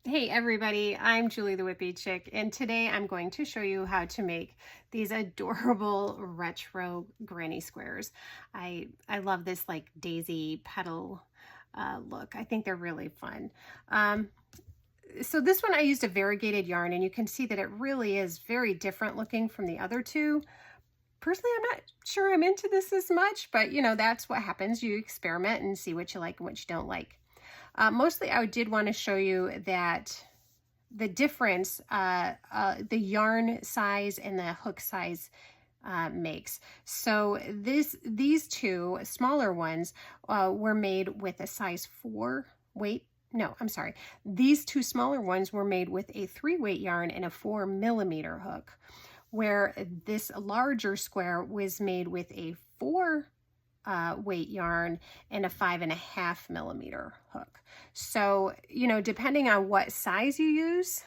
Hey everybody, I'm Julie the Whippy Chick, and today I'm going to show you how to make these adorable retro granny squares. I love this like daisy petal look. I think they're really fun. So this one I used a variegated yarn, and you can see that it really is very different looking from the other two. Personally, I'm not sure I'm into this as much, but you know, that's what happens. You experiment and see what you like and what you don't like. Mostly I did want to show you that the difference the yarn size and the hook size makes. So these two smaller ones were made with a size 4 weight. No, I'm sorry. These two smaller ones were made with a 3 weight yarn and a 4mm hook, where this larger square was made with a 4 weight yarn and a 5.5mm hook. So, you know, depending on what size you use,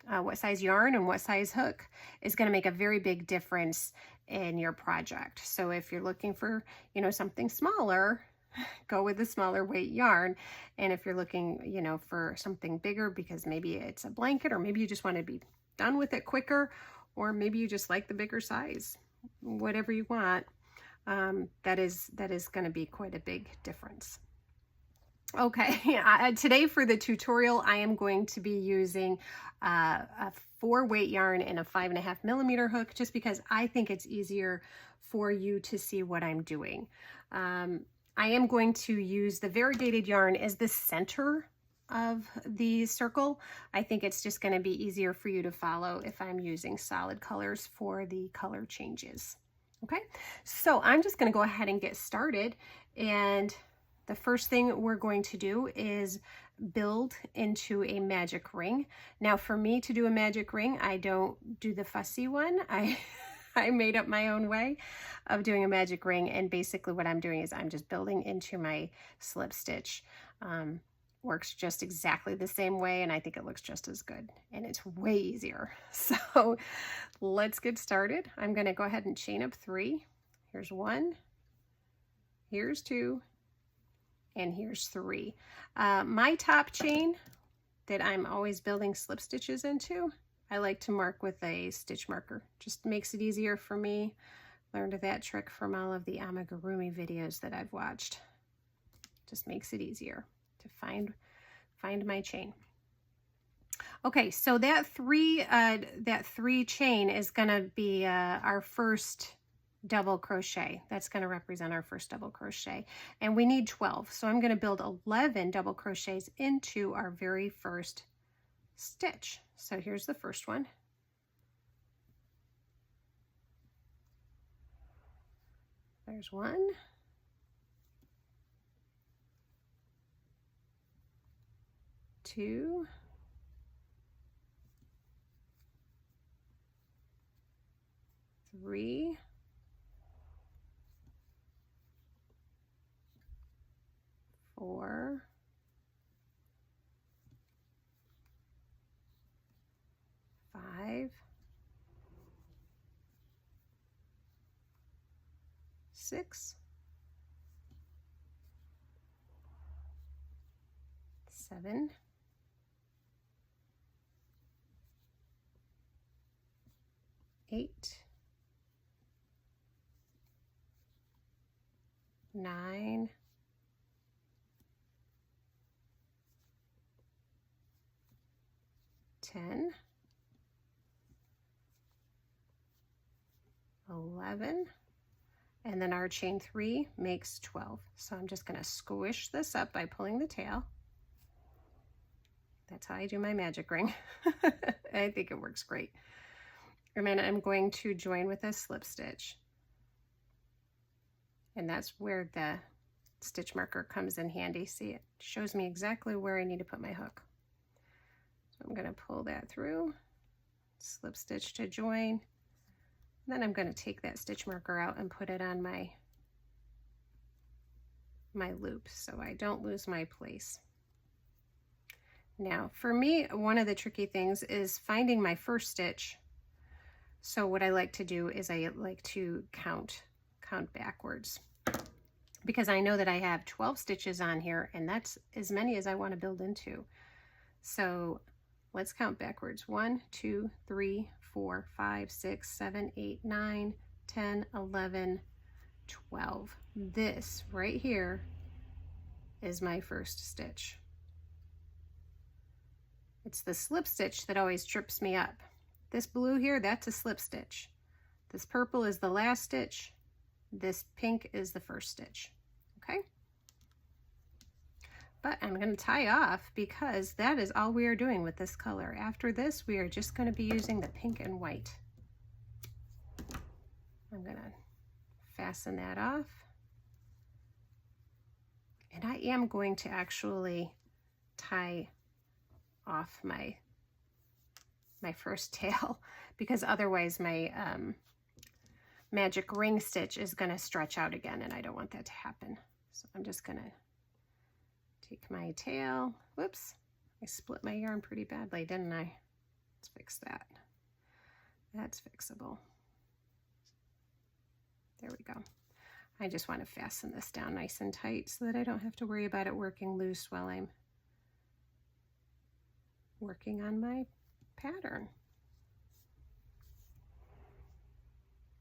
what size yarn and what size hook is going to make a very big difference in your project. So if you're looking for, you know, something smaller, go with the smaller weight yarn. And if you're looking, you know, for something bigger because maybe it's a blanket, or maybe you just want to be done with it quicker, or maybe you just like the bigger size, whatever you want, that is going to be quite a big difference. Okay, today for the tutorial, I am going to be using a 4 weight yarn and a 5.5mm hook, just because I think it's easier for you to see what I'm doing. I am going to use the variegated yarn as the center of the circle. I think it's just going to be easier for you to follow if I'm using solid colors for the color changes. Okay, so I'm just going to go ahead and get started, and the first thing we're going to do is build into a magic ring. Now for me to do a magic ring, I don't do the fussy one. I made up my own way of doing a magic ring, and basically what I'm doing is I'm just building into my slip stitch. Works just exactly the same way, and I think it looks just as good, and it's way easier. So let's get started. I'm going to go ahead and chain up 3. Here's 1, here's 2, and here's 3. My top chain that I'm always building slip stitches into, I like to mark with a stitch marker. Just makes it easier for me. Learned that trick from all of the amigurumi videos that I've watched. Just makes it easier to find my chain. Okay, so that three chain is going to be our first double crochet. That's going to represent our first double crochet, and we need 12. So I'm going to build 11 double crochets into our very first stitch. So here's the first one. There's 1. 2. 3. 4. 5. 6. 7. 8. 9. 10. 11. And then our chain 3 makes 12. So I'm just going to squish this up by pulling the tail. That's how I do my magic ring. I think it works great. And then I'm going to join with a slip stitch. And that's where the stitch marker comes in handy. See, it shows me exactly where I need to put my hook. So I'm going to pull that through, slip stitch to join. Then I'm going to take that stitch marker out and put it on my loop so I don't lose my place. Now for me, one of the tricky things is finding my first stitch. So what I like to do is I like to count backwards, because I know that I have 12 stitches on here, and that's as many as I want to build into. So let's count backwards. 1, 2, 3, 4, 5, 6, 7, 8, 9, 10, 11, 12. This right here is my first stitch. It's the slip stitch that always trips me up. This blue here, that's a slip stitch. This purple is the last stitch. This pink is the first stitch, okay? But I'm going to tie off because that is all we are doing with this color. After this, we are just going to be using the pink and white. I'm going to fasten that off. And I am going to actually tie off my first tail because otherwise my magic ring stitch is going to stretch out again, and I don't want that to happen. So I'm just going to take my tail. Whoops, I split my yarn pretty badly, didn't I? Let's fix that. That's fixable. There we go. I just want to fasten this down nice and tight so that I don't have to worry about it working loose while I'm working on my pattern.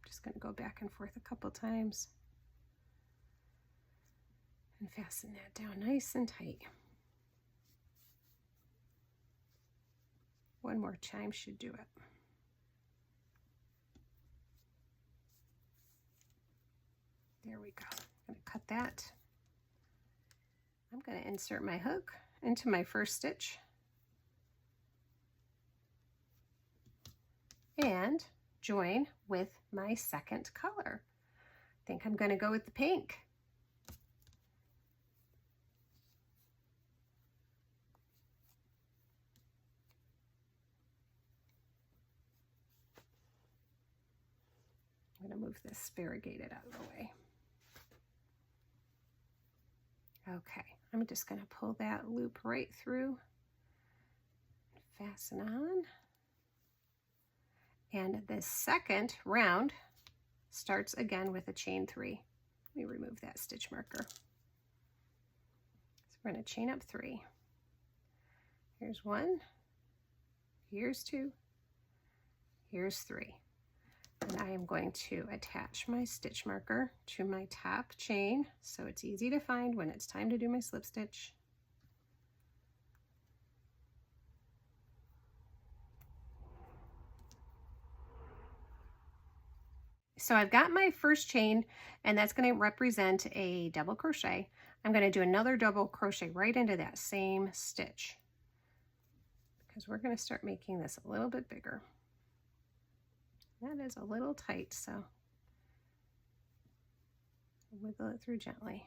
Just going to go back and forth a couple times and fasten that down nice and tight. One more time should do it. There we go. I'm going to cut that. I'm going to insert my hook into my first stitch and join with my second color. I think I'm going to go with the pink. I'm going to move this variegated out of the way. Okay, I'm just going to pull that loop right through, fasten on, and the second round starts again with a chain 3. Let me remove that stitch marker. So we're going to chain up 3. Here's 1, here's 2, here's 3. And I am going to attach my stitch marker to my top chain so it's easy to find when it's time to do my slip stitch. So I've got my first chain, and that's going to represent a double crochet. I'm going to do another double crochet right into that same stitch because we're going to start making this a little bit bigger. That is a little tight, so wiggle it through gently.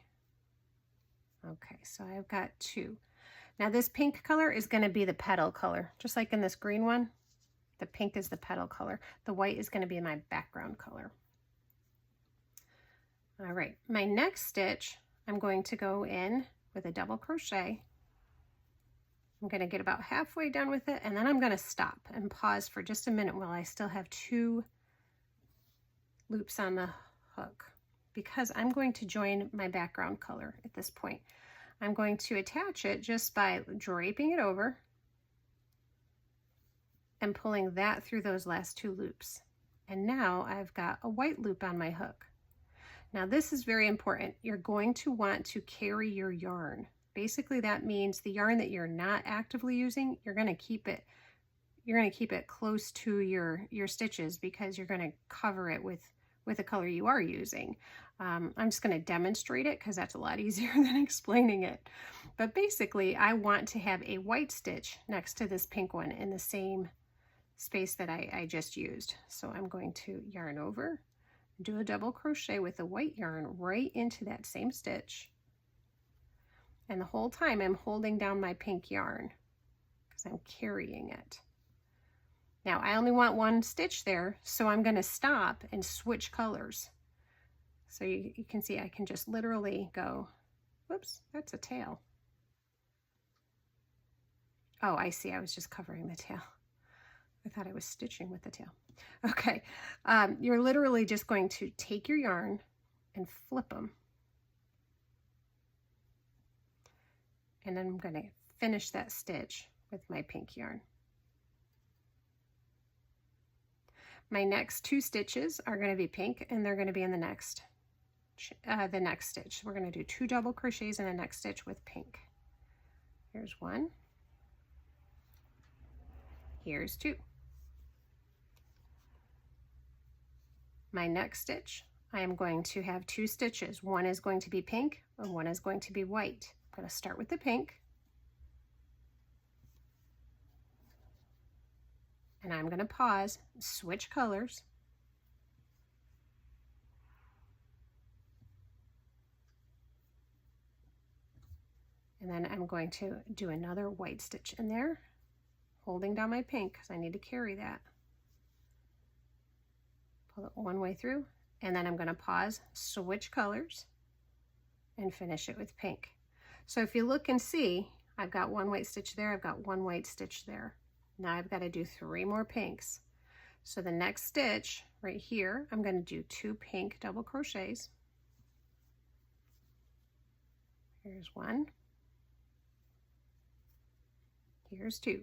Okay, so I've got 2. Now this pink color is going to be the petal color, just like in this green one. The pink is the petal color. The white is going to be my background color. All right, my next stitch, I'm going to go in with a double crochet. I'm going to get about halfway done with it, and then I'm going to stop and pause for just a minute while I still have 2 loops on the hook because I'm going to join my background color at this point. I'm going to attach it just by draping it over and pulling that through those last 2 loops. And now I've got a white loop on my hook. Now this is very important. You're going to want to carry your yarn. Basically that means the yarn that you're not actively using, you're going to keep it close to your stitches because you're going to cover it with the color you are using. I'm just going to demonstrate it because that's a lot easier than explaining it. But basically I want to have a white stitch next to this pink one in the same space that I just used. So I'm going to yarn over, do a double crochet with the white yarn right into that same stitch. And the whole time I'm holding down my pink yarn because I'm carrying it. Now I only want 1 stitch there, so I'm going to stop and switch colors. So you can see I can just literally go, whoops, that's a tail. Oh, I see, I was just covering the tail. I thought I was stitching with the tail. Okay, you're literally just going to take your yarn and flip them. And then I'm going to finish that stitch with my pink yarn. My next 2 stitches are going to be pink, and they're going to be in the next stitch. We're going to do 2 double crochets in the next stitch with pink. Here's 1. Here's 2. My next stitch, I am going to have 2 stitches. One is going to be pink and one is going to be white. I'm going to start with the pink. And I'm going to pause, switch colors. And then I'm going to do another white stitch in there, holding down my pink because I need to carry that. Pull it one way through, and then I'm going to pause, switch colors, and finish it with pink. So if you look and see, I've got 1 white stitch there, I've got 1 white stitch there. Now I've got to do 3 more pinks. So the next stitch right here, I'm going to do 2 pink double crochets. Here's 1. Here's 2.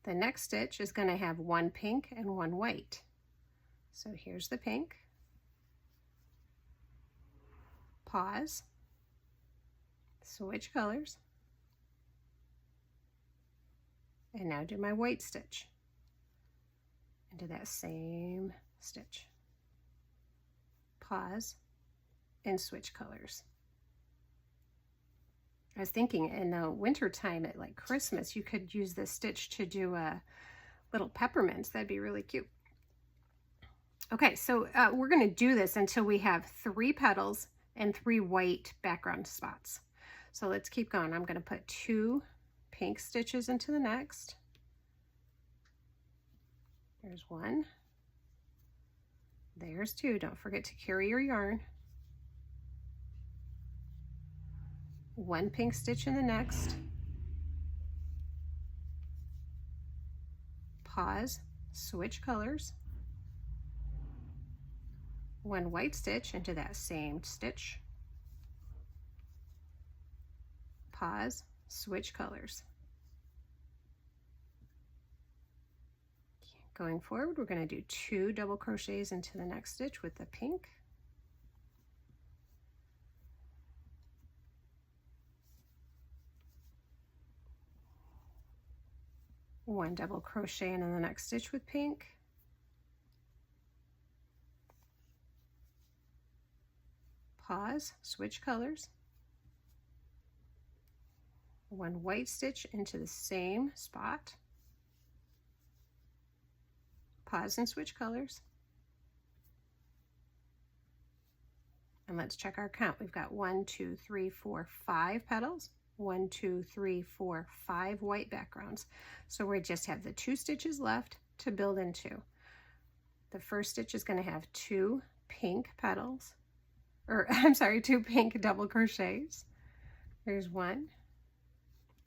The next stitch is going to have 1 pink and 1 white. So here's the pink. Pause. Switch colors. And now do my white stitch into that same stitch. Pause and switch colors. I was thinking in the winter time at like Christmas, you could use this stitch to do little peppermints. That'd be really cute. Okay, so we're going to do this until we have 3 petals and 3 white background spots. So let's keep going. I'm going to put 2 pink stitches into the next. There's 1. There's 2. Don't forget to carry your yarn. 1 pink stitch in the next. Pause, switch colors. 1 white stitch into that same stitch. Pause, switch colors. Going forward, we're going to do 2 double crochets into the next stitch with the pink. One double crochet in the next stitch with pink. Pause, switch colors. 1 white stitch into the same spot. Pause and switch colors. And let's check our count. We've got 1, 2, 3, 4, 5 petals. 1, 2, 3, 4, 5 white backgrounds. So we just have the 2 stitches left to build into. The first stitch is going to have 2 pink petals, or I'm sorry, 2 pink double crochets. Here's 1.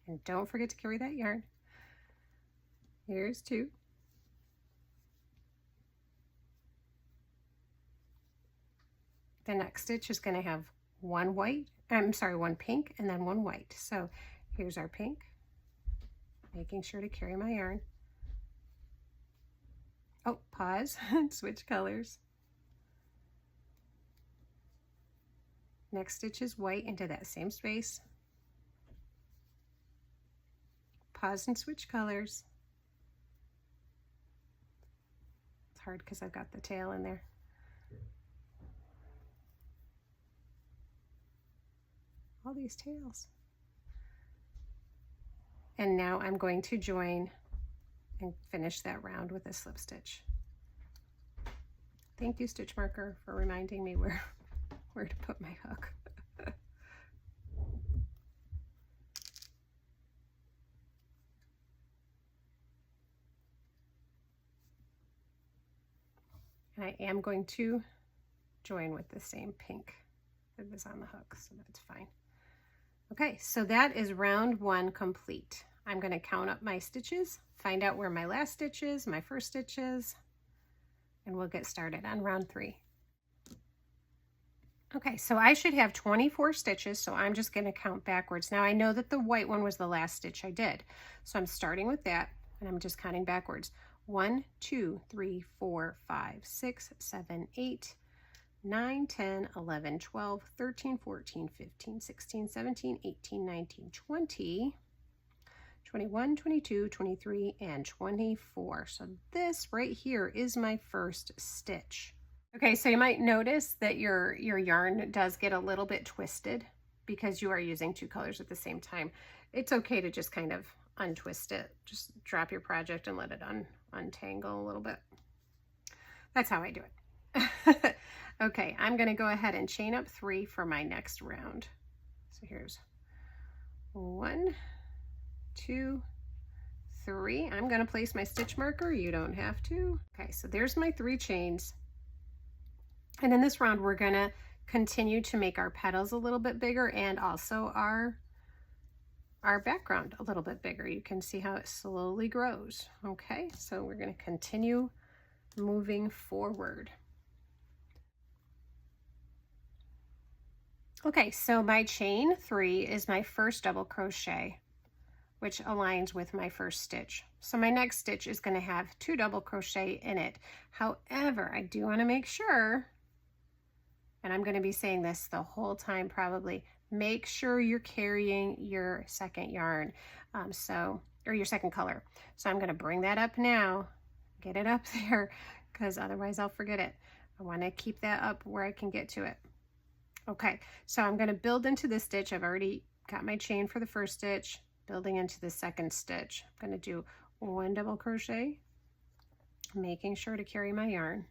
And don't forget to carry that yarn. Here's 2. The next stitch is going to have 1 pink and then 1 white. So here's our pink, making sure to carry my yarn. Oh, pause and switch colors. Next stitch is white into that same space. Pause and switch colors. It's hard because I've got the tail in there. All these tails. And now I'm going to join and finish that round with a slip stitch. Thank you, stitch marker, for reminding me where to put my hook. And I am going to join with the same pink that was on the hook, so that's fine. Okay, so that is round 1 complete. I'm going to count up my stitches, find out where my last stitch is, my first stitch is, and we'll get started on round 3. Okay, so I should have 24 stitches, so I'm just going to count backwards. Now I know that the white one was the last stitch I did, so I'm starting with that, and I'm just counting backwards. 1, 2, 3, 4, 5, 6, 7, 8, 9, 10, 11, 12, 13, 14, 15, 16, 17, 18, 19, 20, 21, 22, 23, and 24. So this right here is my first stitch. Okay, so you might notice that your yarn does get a little bit twisted because you are using two colors at the same time. It's okay to just kind of untwist it. Just drop your project and let it untangle a little bit. That's how I do it. Okay, I'm gonna go ahead and chain up 3 for my next round. So here's 1, 2, 3. I'm gonna place my stitch marker. You don't have to. Okay, so there's my 3 chains. And in this round, we're gonna continue to make our petals a little bit bigger and also our background a little bit bigger. You can see how it slowly grows. Okay, so we're gonna continue moving forward. Okay, so my chain 3 is my first double crochet, which aligns with my first stitch. So my next stitch is gonna have 2 double crochet in it. However, I do wanna make sure, and I'm going to be saying this the whole time probably, make sure you're carrying your second yarn, or your second color. So I'm going to bring that up now, get it up there, because otherwise I'll forget it. I want to keep that up where I can get to it. Okay, so I'm going to build into this stitch. I've already got my chain for the first stitch, building into the second stitch. I'm going to do 1 double crochet, making sure to carry my yarn.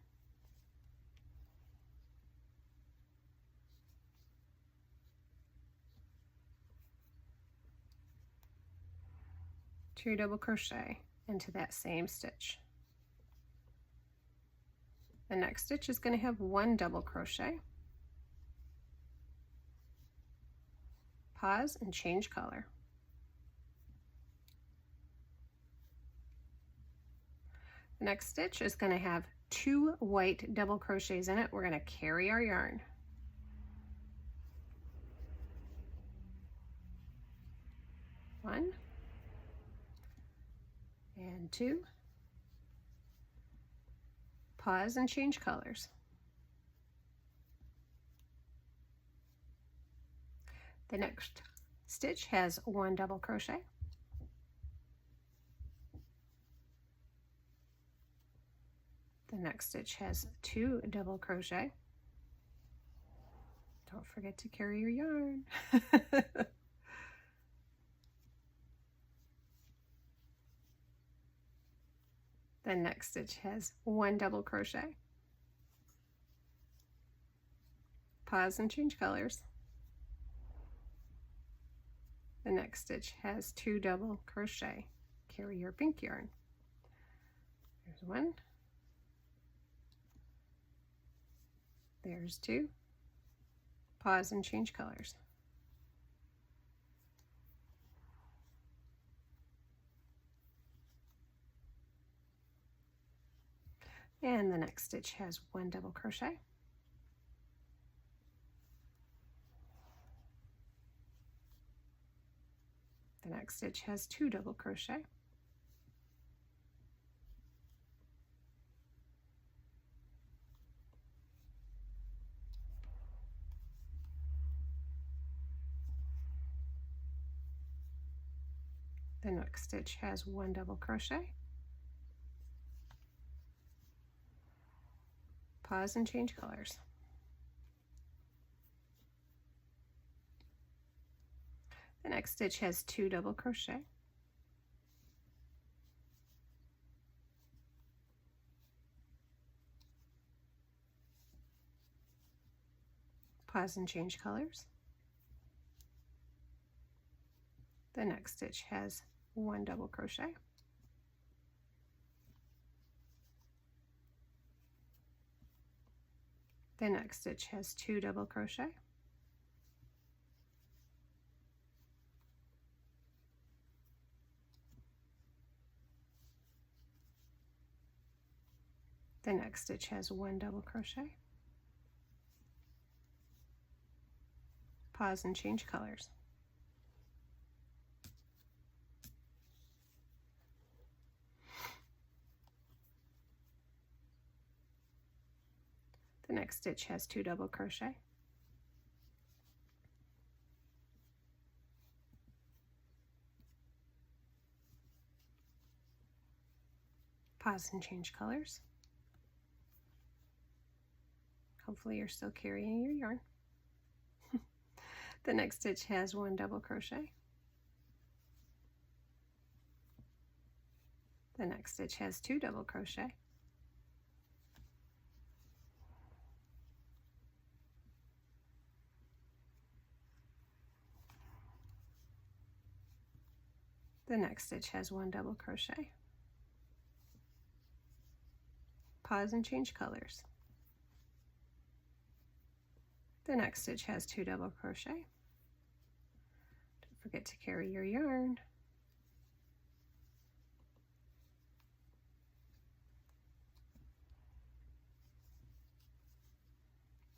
2 double crochet into that same stitch. The next stitch is going to have 1 double crochet, pause and change color. The next stitch is going to have 2 white double crochets in it. We're going to carry our yarn. 1 and 2, pause and change colors. The next stitch has 1 double crochet, the next stitch has 2 double crochet. Don't forget to carry your yarn. The next stitch has 1 double crochet, pause and change colors. The next stitch has 2 double crochet, carry your pink yarn. There's 1, there's 2, pause and change colors. And the next stitch has 1 double crochet, the next stitch has 2 double crochet, the next stitch has 1 double crochet, pause and change colors. The next stitch has 2 double crochet, pause and change colors. The next stitch has 1 double crochet, the next stitch has 2 double crochet, the next stitch has 1 double crochet, Pause and change colors. The next stitch has 2 double crochet. Pause and change colors. Hopefully you're still carrying your yarn. The next stitch has 1 double crochet. The next stitch has 2 double crochet. The next stitch has 1 double crochet. Pause and change colors. The next stitch has 2 double crochet. Don't forget to carry your yarn.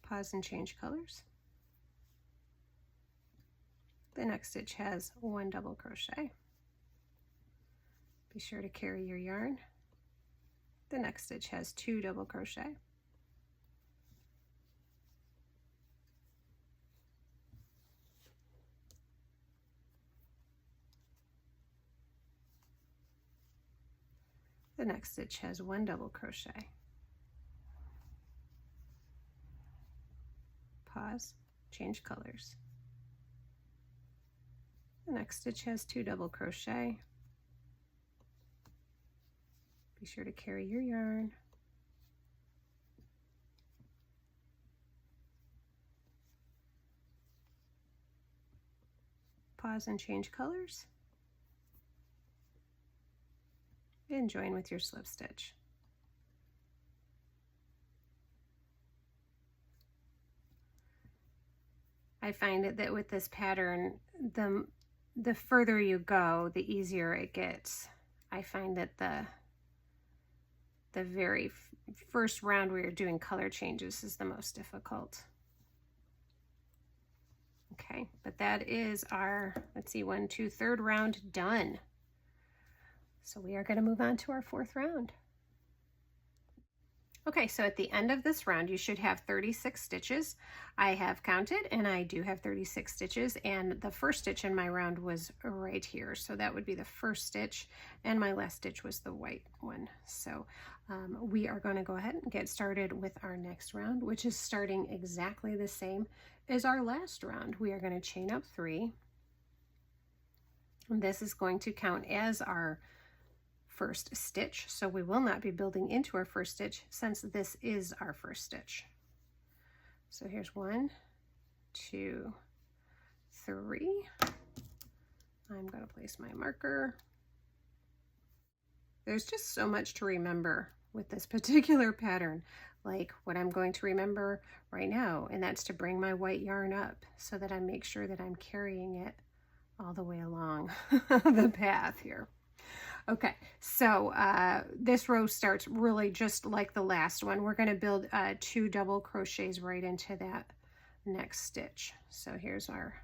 Pause and change colors. The next stitch has 1 double crochet. Be sure to carry your yarn. The next stitch has 2 double crochet. The next stitch has 1 double crochet. Pause, change colors. The next stitch has 2 double crochet. Be sure to carry your yarn. Pause and change colors. And join with your slip stitch. I find that with this pattern, the further you go, the easier it gets. I find that the very first round where you're doing color changes is the most difficult. Okay, but that is our, let's see, 1, 2, 3rd round done. So we are going to move on to our 4th round. Okay, so at the end of this round, you should have 36 stitches. I have counted, and I do have 36 stitches, and the first stitch in my round was right here. So that would be the first stitch, and my last stitch was the white one. So we are going to go ahead and get started with our next round, which is starting exactly the same as our last round. We are going to chain up 3, and this is going to count as our first stitch, so we will not be building into our first stitch since this is our first stitch. So here's 1, 2, 3. I'm going to place my marker. There's just so much to remember with this particular pattern, like what I'm going to remember right now, and that's to bring my white yarn up so that I make sure that I'm carrying it all the way along the path here. Okay, so this row starts really just like the last one. We're going to build 2 double crochets right into that next stitch. So here's our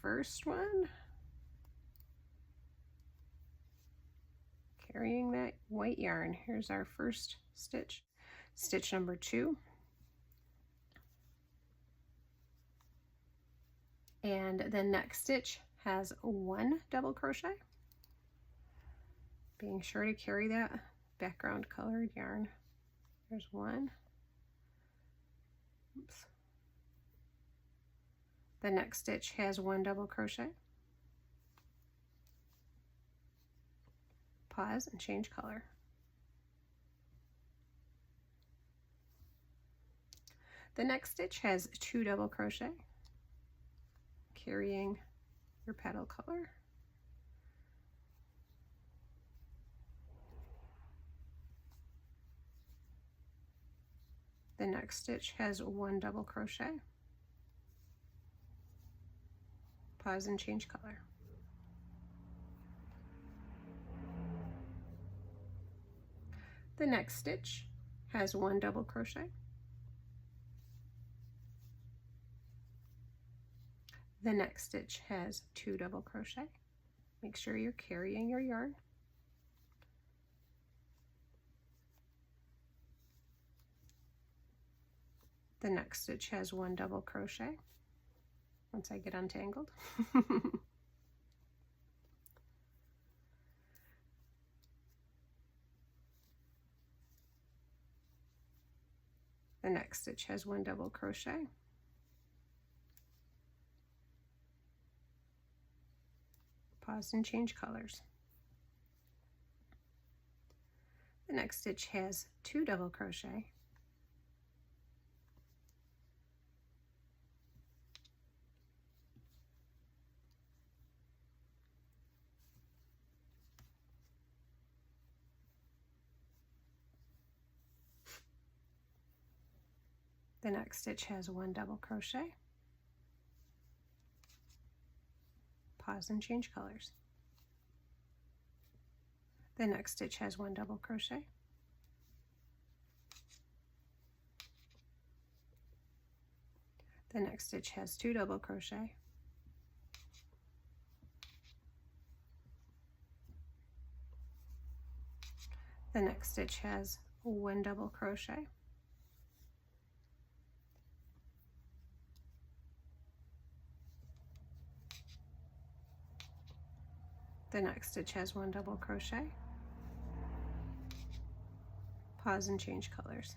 first one. Carrying that white yarn. Here's our first stitch. Stitch number 2. And the next stitch has 1 double crochet. Being sure to carry that background colored yarn. There's 1. Oops. The next stitch has 1 double crochet. Pause and change color. The next stitch has 2 double crochet, carrying your petal color. The next stitch has 1 double crochet. Pause and change color. The next stitch has 1 double crochet. The next stitch has 2 double crochet. Make sure you're carrying your yarn. The next stitch has 1 double crochet once I get untangled. The next stitch has 1 double crochet. Pause and change colors. The next stitch has 2 double crochet. The next stitch has 1 double crochet. Pause and change colors. The next stitch has 1 double crochet. The next stitch has 2 double crochet. The next stitch has 1 double crochet. The next stitch has 1 double crochet. Pause and change colors.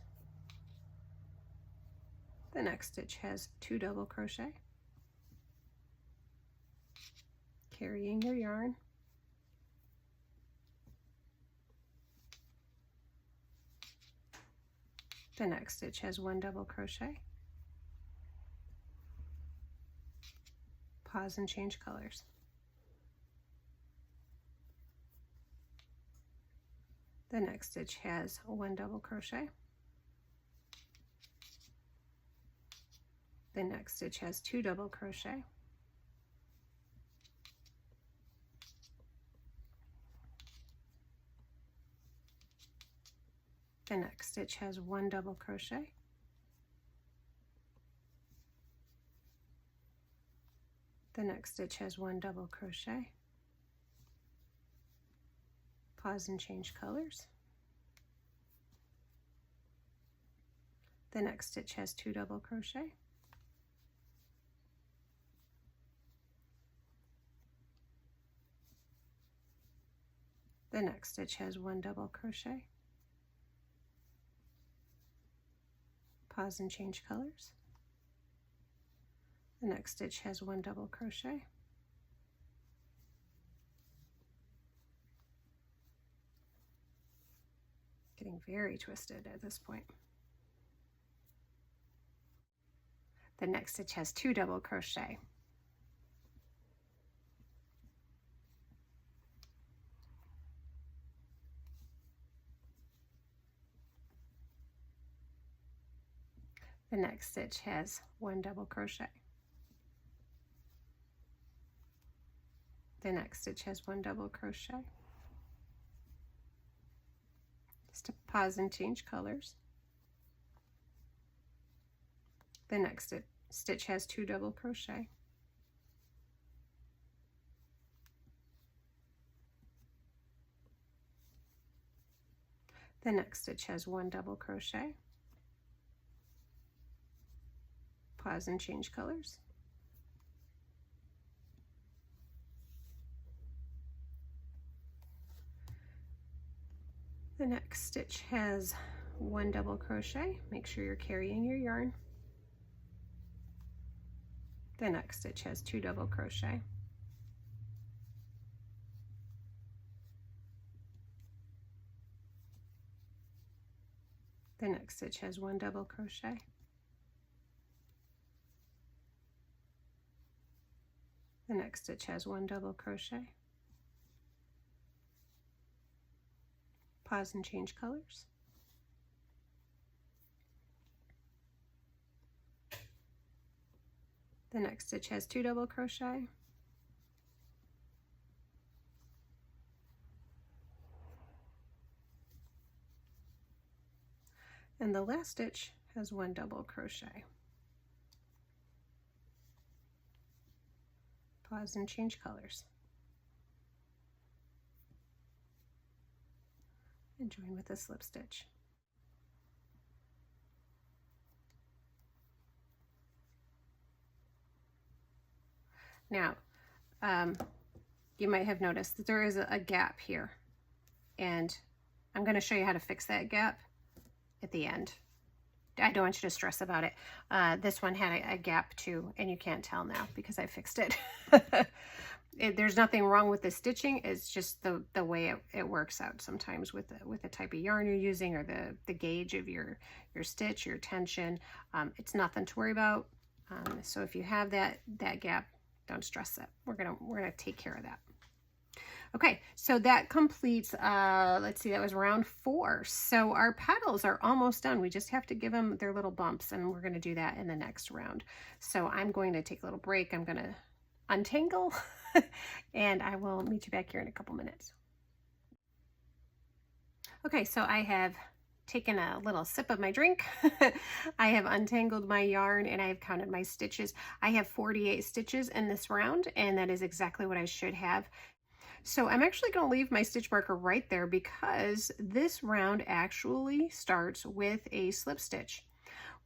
The next stitch has 2 double crochet. Carrying your yarn. The next stitch has 1 double crochet. Pause and change colors. The next stitch has 1 double crochet. The next stitch has 2 double crochet. The next stitch has 1 double crochet. The next stitch has 1 double crochet. Pause and change colors. The next stitch has 2 double crochet. The next stitch has 1 double crochet. Pause and change colors. The next stitch has 1 double crochet. Getting very twisted at this point. The next stitch has 2 double crochet. The next stitch has 1 double crochet. The next stitch has 1 double crochet. Just to pause and change colors. The next stitch has 2 double crochet. The next stitch has 1 double crochet. Pause and change colors. The next stitch has 1 double crochet. Make sure you're carrying your yarn. The next stitch has 2 double crochet. The next stitch has 1 double crochet. The next stitch has 1 double crochet. Pause and change colors. The next stitch has 2 double crochet. And the last stitch has 1 double crochet. pause and change colors. And join with a slip stitch. Now, you might have noticed that there is a gap here, and I'm going to show you how to fix that gap at the end. I don't want you to stress about it. This one had a gap too, and you can't tell now because I fixed it. There's nothing wrong with the stitching. It's just the way it works out sometimes with the type of yarn you're using, or the gauge of your stitch, your tension. It's nothing to worry about. So if you have that gap, don't stress it. We're gonna take care of that. Okay, so that completes, let's see, that was round 4. So our petals are almost done. We just have to give them their little bumps, and we're going to do that in the next round. So I'm going to take a little break. I'm going to untangle, and I will meet you back here in a couple minutes. Okay, so I have taken a little sip of my drink. I have untangled my yarn, and I have counted my stitches. I have 48 stitches in this round, and that is exactly what I should have. So I'm actually going to leave my stitch marker right there because this round actually starts with a slip stitch.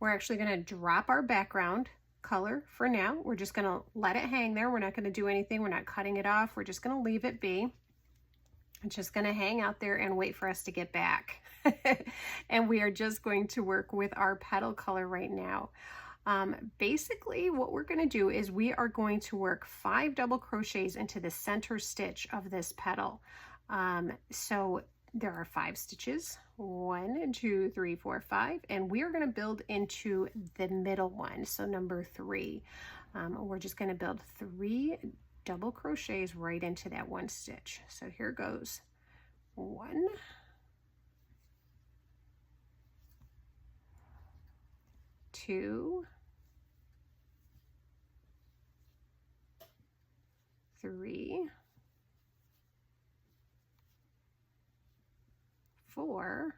We're actually going to drop our background color for now. We're just going to let it hang there. We're not going to do anything. We're not cutting it off. We're just going to leave it be. It's just going to hang out there and wait for us to get back. And we are just going to work with our petal color right now. Basically what we're going to do is we are going to work 5 double crochets into the center stitch of this petal. So there are 5 stitches, 1, 2, 3, 4, 5, and we are going to build into the middle one, so number 3. We're just going to build 3 double crochets right into that one stitch. So here goes 1, 2, 3, 4,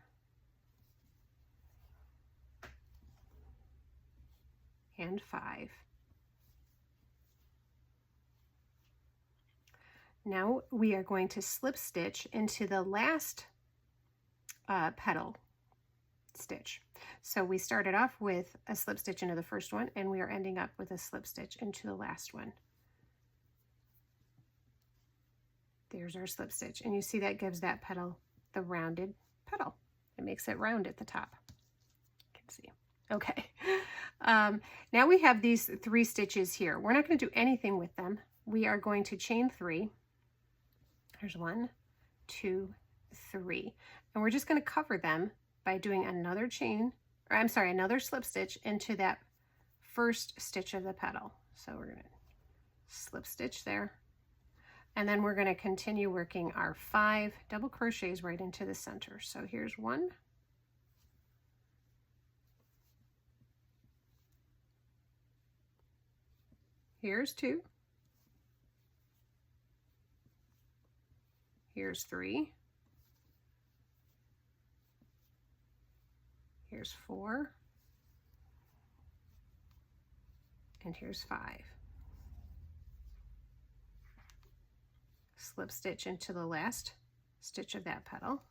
and 5. Now we are going to slip stitch into the last petal stitch. So we started off with a slip stitch into the first one, and we are ending up with a slip stitch into the last one. There's our slip stitch, and you see that gives that petal the rounded petal. It makes it round at the top. You can see. Okay. Now we have these 3 stitches here. We're not going to do anything with them. We are going to chain 3. There's 1, 2, 3, and we're just going to cover them by doing another chain, or I'm sorry, another slip stitch into that first stitch of the petal. So we're going to slip stitch there. And then we're going to continue working our 5 double crochets right into the center. So here's 1, here's 2, here's 3, here's 4, and here's 5. Slip stitch into the last stitch of that petal,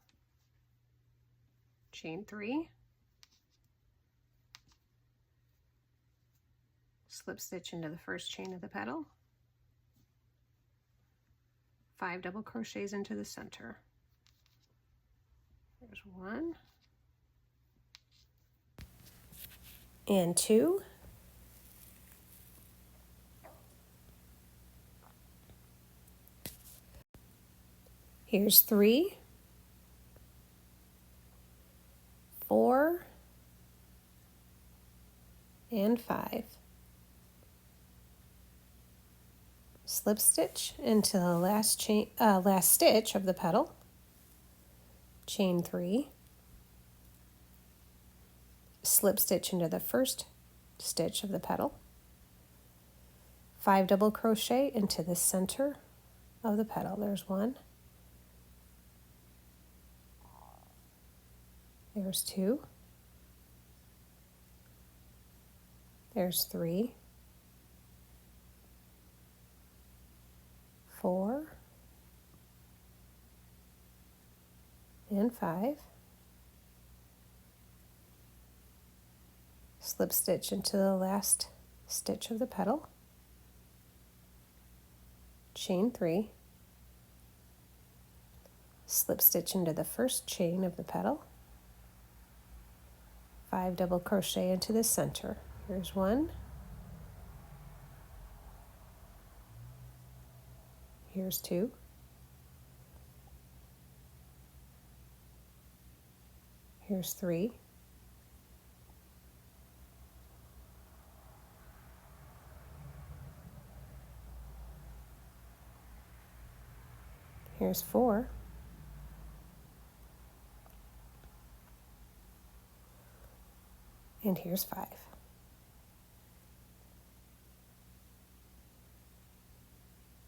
chain 3, slip stitch into the first chain of the petal, 5 double crochets into the center. There's 1 and 2. Here's 3, 4, and 5. Slip stitch into the last stitch of the petal, chain 3, slip stitch into the first stitch of the petal, 5 double crochet into the center of the petal. There's 1, there's 2, there's 3, 4 and 5, slip stitch into the last stitch of the petal, chain 3, slip stitch into the first chain of the petal, 5 double crochet into the center. Here's 1, here's 2, here's 3, here's 4, and here's 5.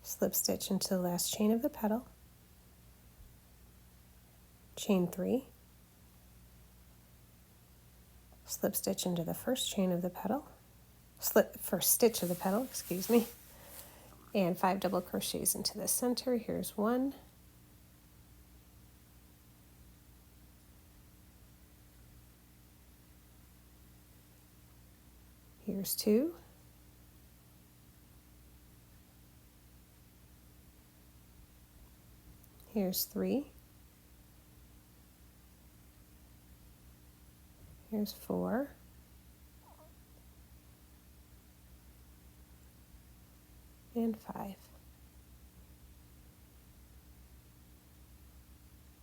Slip stitch into the last chain of the petal, chain 3, slip stitch into the first chain of the petal, first stitch of the petal, excuse me, and 5 double crochets into the center. Here's 1, here's 2, here's 3, here's 4, and 5.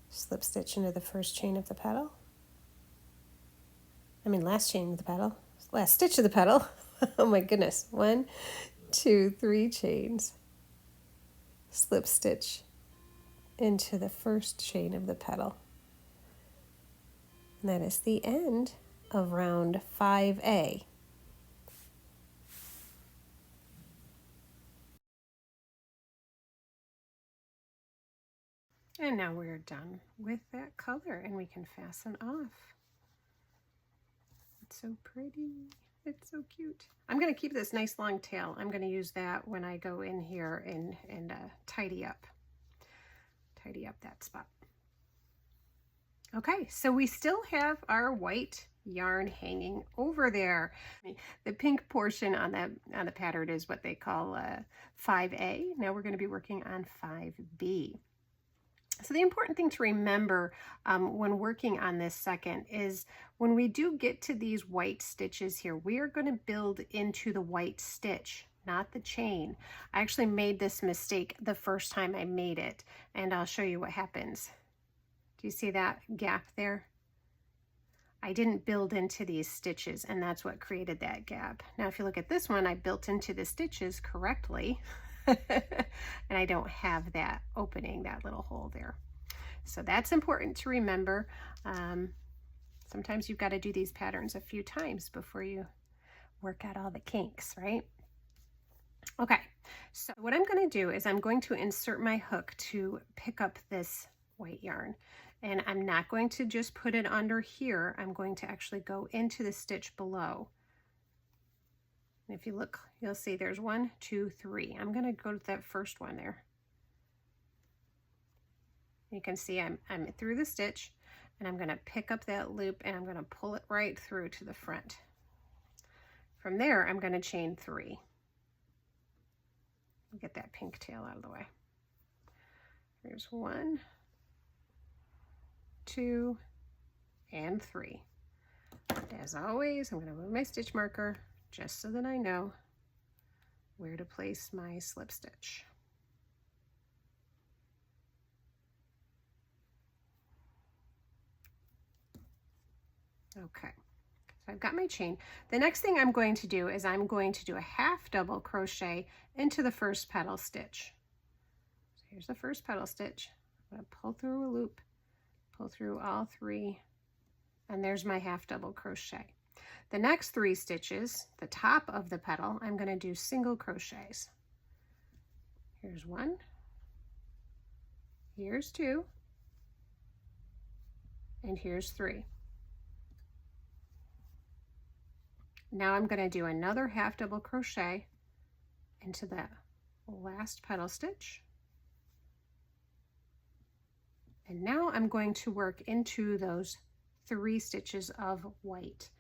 Slip stitch into the first chain of the petal. Last chain of the petal. Last stitch of the petal. Oh my goodness. 1, 2, 3 chains. Slip stitch into the first chain of the petal. And that is the end of round 5A. And now we're done with that color and we can fasten off. It's so pretty. It's so cute. I'm going to keep this nice long tail. I'm going to use that when I go in here and tidy up that spot. Okay, so we still have our white yarn hanging over there. The pink portion on the pattern is what they call 5A. Now we're going to be working on 5B. So the important thing to remember when working on this second is when we do get to these white stitches here, we are going to build into the white stitch, not the chain. I actually made this mistake the first time I made it, and I'll show you what happens. Do you see that gap there? I didn't build into these stitches, and that's what created that gap. Now, if you look at this one, I built into the stitches correctly. And I don't have that opening, that little hole there. So that's important to remember. Sometimes you've got to do these patterns a few times before you work out all the kinks, right? Okay, so what I'm going to do is I'm going to insert my hook to pick up this white yarn. And I'm not going to just put it under here. I'm going to actually go into the stitch below. And if you look, you'll see there's 1, 2, 3. I'm going to go to that first one there. You can see I'm through the stitch, and I'm going to pick up that loop and I'm going to pull it right through to the front. From there, I'm going to chain 3. Get that pink tail out of the way. Here's 1, 2, and 3. As always, I'm going to move my stitch marker just so that I know where to place my slip stitch. Okay, so I've got my chain. The next thing I'm going to do is I'm going to do a half double crochet into the first petal stitch. So here's the first petal stitch. I'm going to pull through a loop, pull through all 3, and there's my half double crochet. The next 3 stitches, the top of the petal, I'm going to do single crochets. Here's 1, here's 2, and here's 3. Now I'm going to do another half double crochet into that last petal stitch, And now I'm going to work into those 3 stitches of white.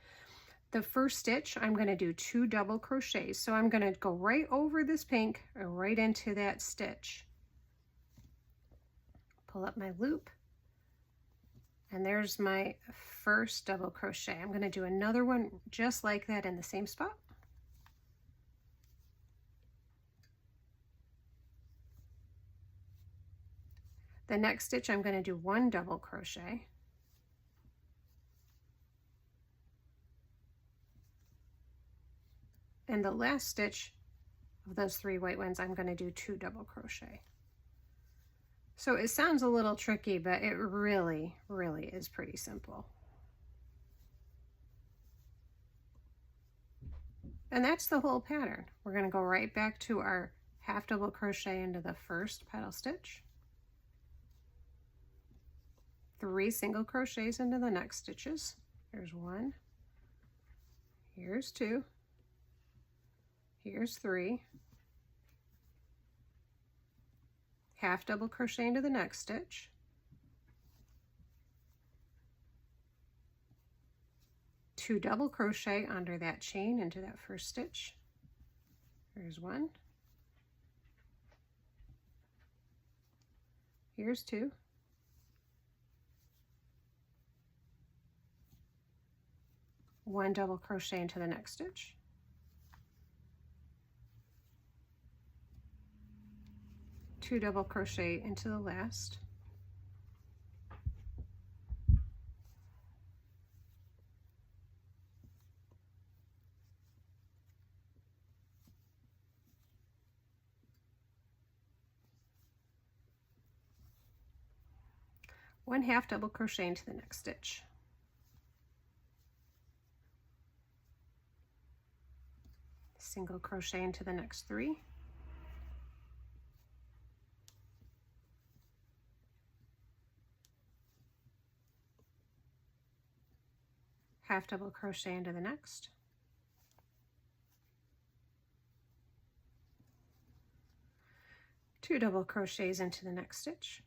The first stitch, I'm going to do 2 double crochets. So I'm going to go right over this pink and right into that stitch. Pull up my loop, and there's my first double crochet. I'm going to do another one just like that in the same spot. The next stitch, I'm going to do 1 double crochet. And the last stitch of those 3 white ones, I'm going to do 2 double crochet. So it sounds a little tricky, but it really, really is pretty simple. And that's the whole pattern. We're going to go right back to our half double crochet into the first petal stitch, 3 single crochets into the next stitches. Here's 1, here's 2, here's 3, half double crochet into the next stitch, 2 double crochet under that chain into that first stitch. Here's 1, here's 2, one double crochet into the next stitch, 2 double crochet into the last, one half double crochet into the next stitch, single crochet into the next 3, half double crochet into the next, two double crochets into the next stitch,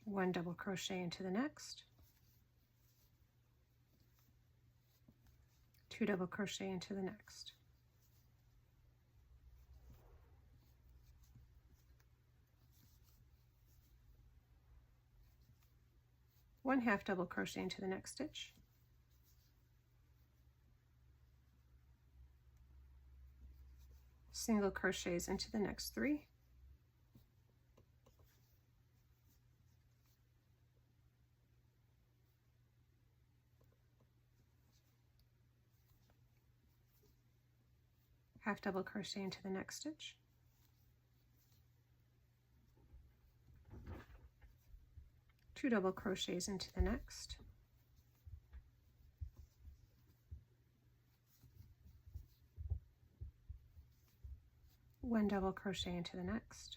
one double crochet into the next, 2 double crochet into the next, one half double crochet into the next stitch, single crochets into the next 3, half double crochet into the next stitch, two double crochets into the next, one double crochet into the next,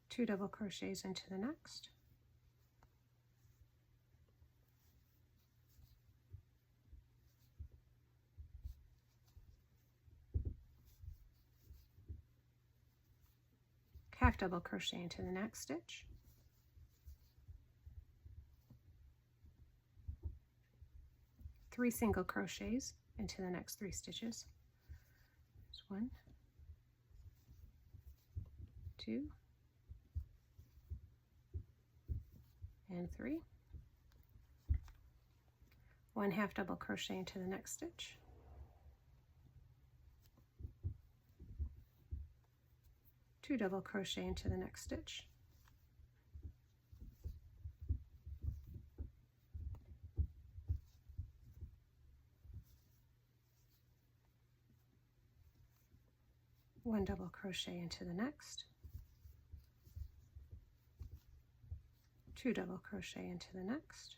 two double crochets into the next, half double crochet into the next stitch, three single crochets into the next 3 stitches. There's 1, 2, and 3. One half double crochet into the next stitch, two double crochet into the next stitch, one double crochet into the next, two double crochet into the next,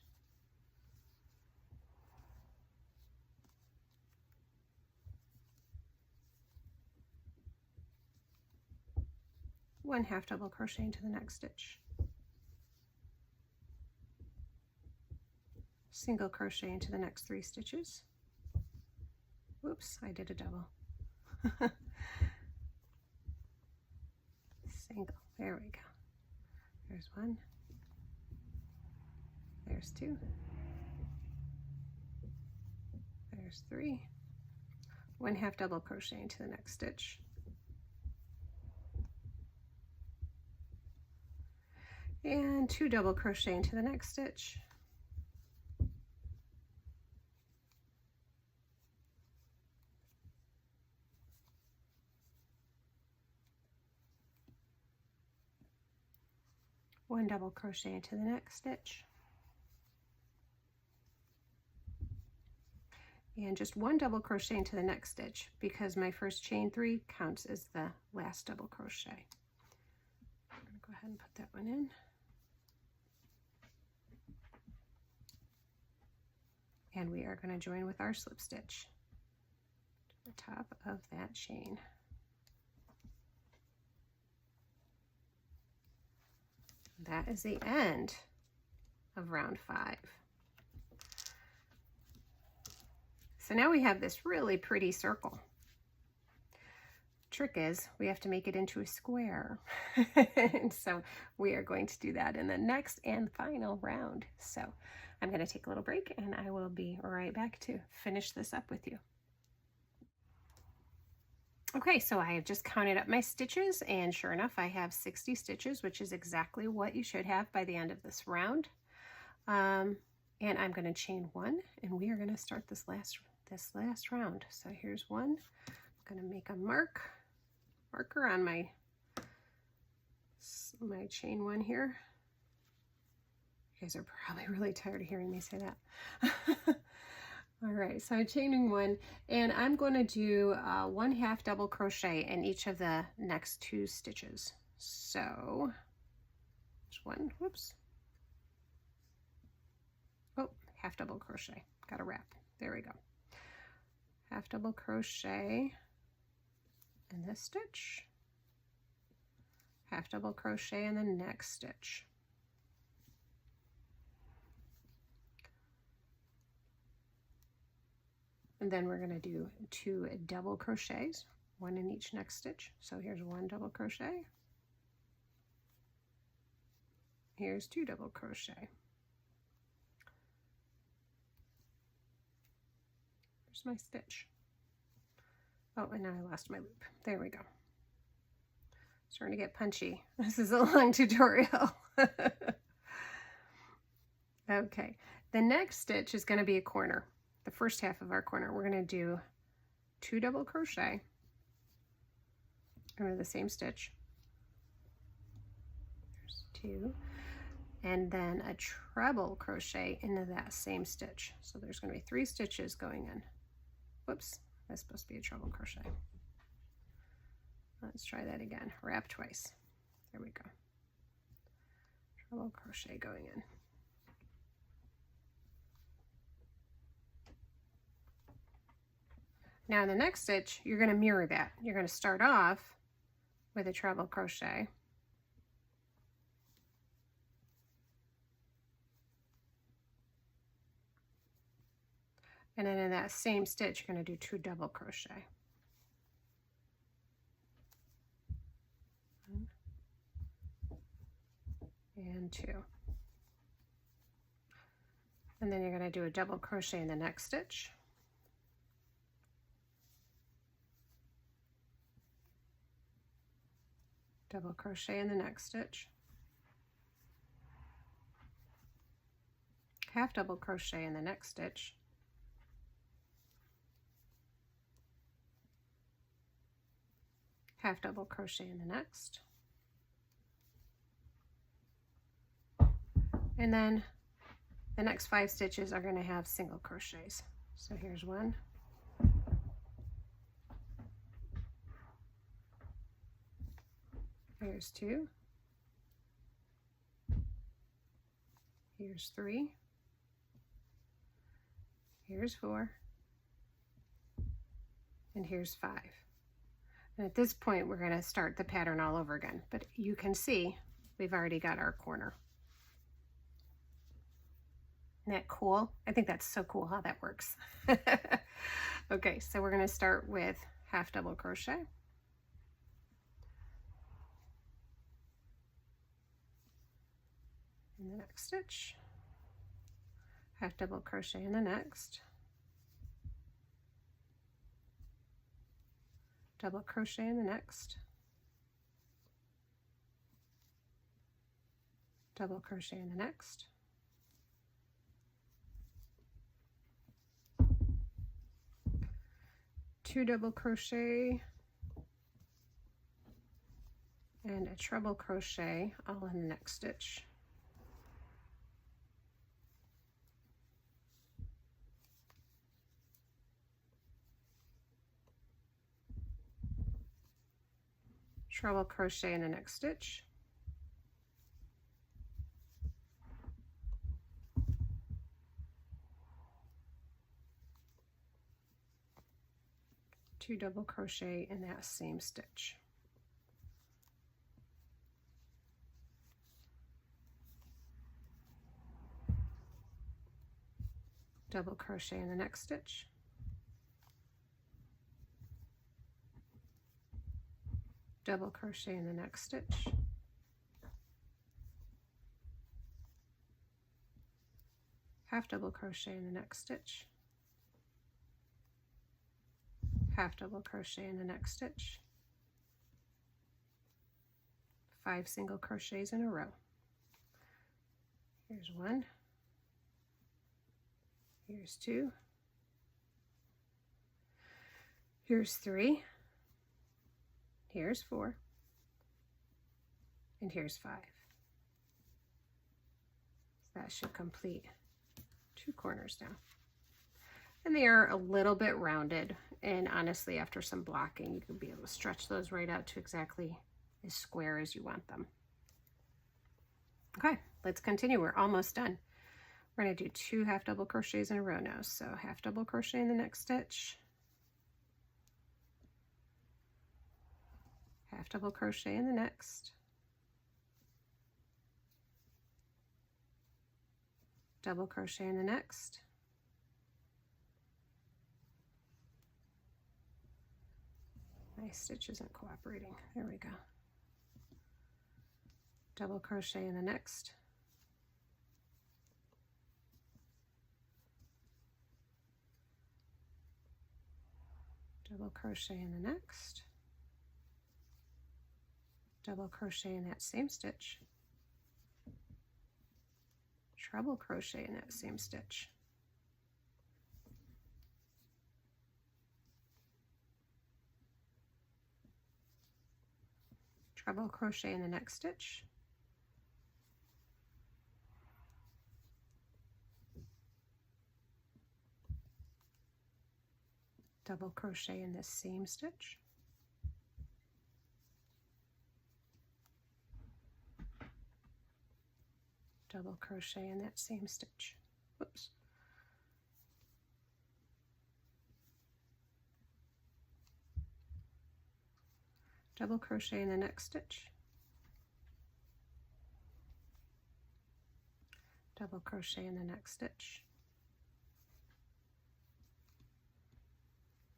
one half double crochet into the next stitch, single crochet into the next 3 stitches. Whoops, I did a double. Single, there we go. There's 1, there's 2, there's 3, 1 half double crochet into the next stitch, and 2 double crochet into the next stitch, one double crochet into the next stitch, and just 1 double crochet into the next stitch because my first chain 3 counts as the last double crochet. I'm going to go ahead and put that one in. And we are going to join with our slip stitch to the top of that chain. That is the end of round 5. So now we have this really pretty circle. Trick is we have to make it into a square. And so we are going to do that in the next and final round. So I'm going to take a little break and I will be right back to finish this up with you. Okay, so I have just counted up my stitches, and sure enough, I have 60 stitches, which is exactly what you should have by the end of this round. And I'm going to chain 1, and we are going to start this last round. So here's 1. I'm going to make a marker on my chain 1 here. You guys are probably really tired of hearing me say that. All right, so I'm chaining 1, and I'm going to do 1 half double crochet in each of the next 2 stitches. So there's 1, whoops. Oh, half double crochet, got a wrap. There we go. Half double crochet in this stitch, half double crochet in the next stitch. And then we're going to do 2 double crochets, 1 in each next stitch. So here's 1 double crochet. Here's 2 double crochet. Here's my stitch. Oh, and now I lost my loop. There we go. Starting to get punchy. This is a long tutorial. Okay, the next stitch is going to be a corner. The first half of our corner, we're going to do 2 double crochet over the same stitch. There's 2, and then a treble crochet into that same stitch. So there's going to be 3 stitches going in. Whoops, that's supposed to be a treble crochet. Let's try that again. Wrap twice. There we go. Treble crochet going in. Now in the next stitch, you're going to mirror that. You're going to start off with a treble crochet. And then in that same stitch, you're going to do 2 double crochet. 1 and 2. And then you're going to do a double crochet in the next stitch. Double crochet in the next stitch, half double crochet in the next stitch, half double crochet in the next, and then the next 5 stitches are going to have single crochets. So here's 1, here's 2, here's 3, here's 4, and here's 5. And at this point, we're going to start the pattern all over again. But you can see we've already got our corner. Isn't that cool? I think that's so cool how that works. Okay, so we're going to start with half double crochet. In the next stitch, half double crochet in the next, double crochet in the next, double crochet in the next, two double crochet and a treble crochet all in the next stitch. Treble crochet in the next stitch, two double crochet in that same stitch, double crochet in the next stitch, double crochet in the next stitch, half double crochet in the next stitch, half double crochet in the next stitch, 5 single crochets in a row. Here's 1, here's 2, here's 3, here's 4, and here's 5. So that should complete 2 corners now. And they are a little bit rounded, and honestly, after some blocking, you can be able to stretch those right out to exactly as square as you want them. Okay, let's continue. We're almost done. We're going to do 2 half double crochets in a row now. So half double crochet in the next stitch, half double crochet in the next, double crochet in the next, my stitch isn't cooperating. There we go. Double crochet in the next, double crochet in the next, double crochet in that same stitch, treble crochet in that same stitch, treble crochet in the next stitch, double crochet in this same stitch, double crochet in that same stitch. Whoops. Double crochet in the next stitch, double crochet in the next stitch,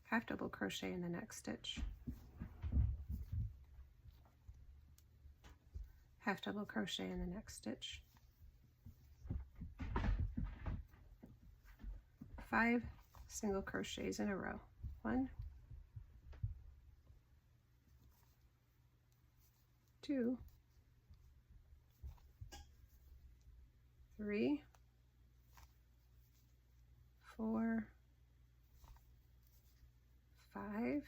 half double crochet in the next stitch, half double crochet in the next stitch, 5 single crochets in a row. 1, 2, 3, 4, 5,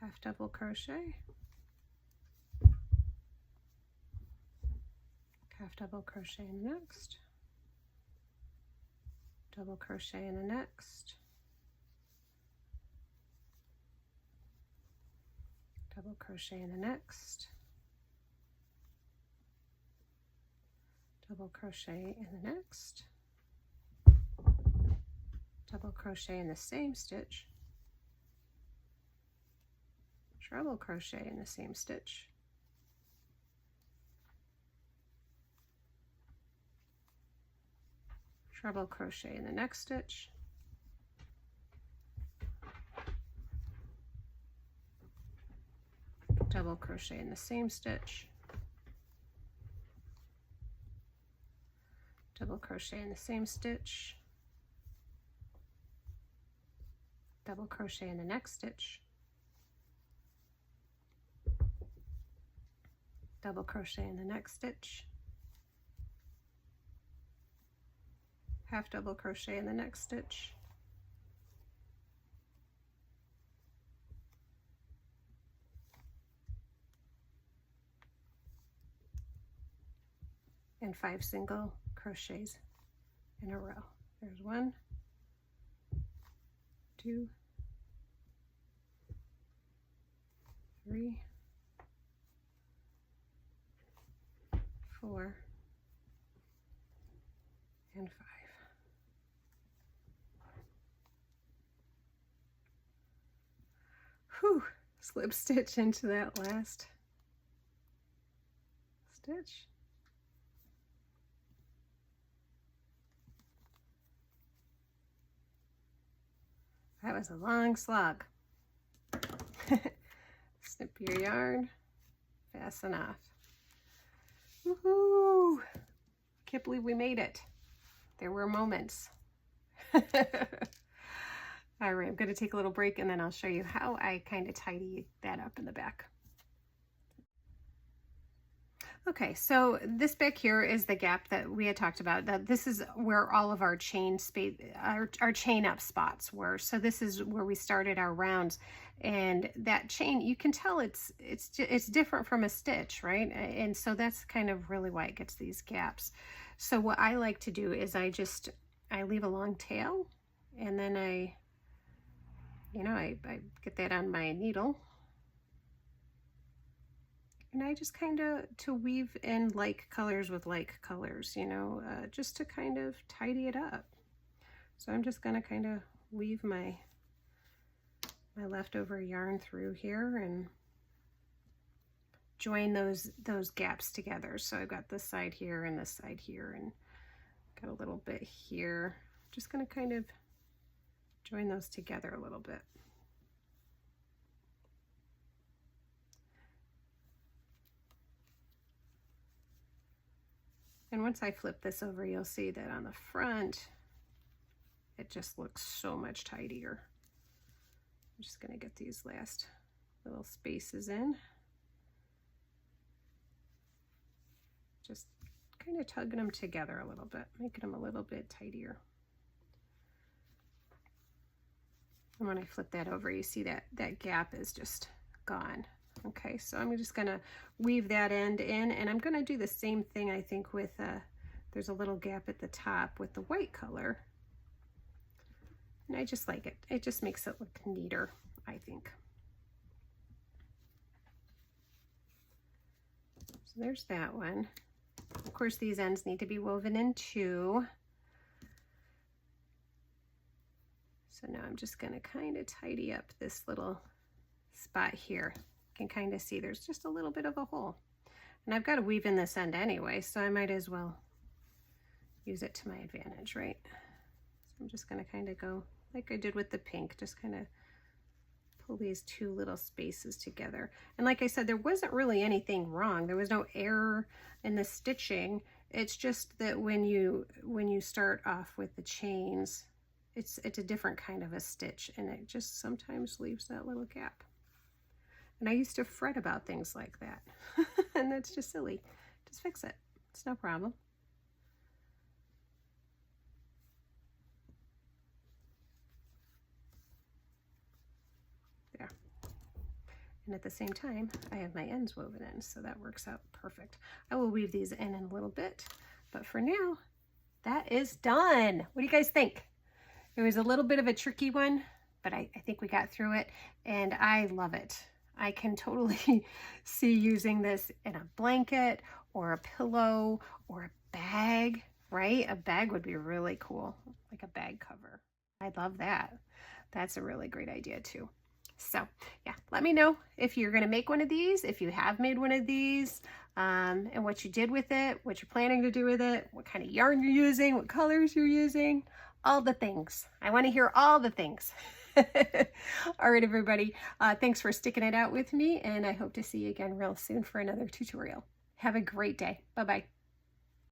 half double crochet, half double crochet in the next, double crochet in the next, double crochet in the next, double crochet in the next, double crochet in the same stitch, treble crochet in the same stitch, treble crochet in the next stitch, double crochet in the same stitch, double crochet in the same stitch, double crochet in the next stitch, double crochet in the next stitch, half double crochet in the next stitch, and 5 single crochets in a row. There's 1, 2, 3, 4, and 5. Whew, slip stitch into that last stitch. That was a long slog. Snip your yarn, fasten off. Woohoo! Can't believe we made it. There were moments. All right, I'm going to take a little break and then I'll show you how I kind of tidy that up in the back. Okay, so this back here is the gap that we had talked about. That this is where all of our chain space, our chain up spots were. So this is where we started our rounds, and that chain, you can tell it's different from a stitch, right? And so that's kind of really why it gets these gaps. So what I like to do is I leave a long tail, and then I get that on my needle. And I just kind of to weave in like colors with like colors, just to kind of tidy it up. So I'm just going to kind of weave my leftover yarn through here and join those gaps together. So I've got this side here and this side here, and got a little bit here. Just going to kind of join those together a little bit. And once I flip this over, you'll see that on the front, it just looks so much tidier. I'm just going to get these last little spaces in. Just kind of tugging them together a little bit, making them a little bit tidier. And when I flip that over, you see that gap is just gone. Okay, so I'm just going to weave that end in, and I'm going to do the same thing, I think, with, there's a little gap at the top with the white color. And I just like it. It just makes it look neater, I think. So there's that one. Of course, these ends need to be woven in too. So now I'm just going to kind of tidy up this little spot here. Can kind of see there's just a little bit of a hole, and I've got to weave in this end anyway, so I might as well use it to my advantage, right? So I'm just going to kind of go like I did with the pink, just kind of pull these two little spaces together. And like I said, there wasn't really anything wrong. There was no error in the stitching. It's just that when you start off with the chains, it's a different kind of a stitch, and it just sometimes leaves that little gap. And I used to fret about things like that. And that's just silly. Just fix it. It's no problem. There. And at the same time, I have my ends woven in, so that works out perfect. I will weave these in a little bit, but for now, that is done. What do you guys think? It was a little bit of a tricky one, but I think we got through it, and I love it. I can totally see using this in a blanket or a pillow or a bag, right? A bag would be really cool, like a bag cover. I love that. That's a really great idea too. So yeah, let me know if you're going to make one of these, if you have made one of these, and what you did with it, what you're planning to do with it, what kind of yarn you're using, what colors you're using, all the things. I want to hear all the things. All right, everybody. Thanks for sticking it out with me, and I hope to see you again real soon for another tutorial. Have a great day. Bye-bye.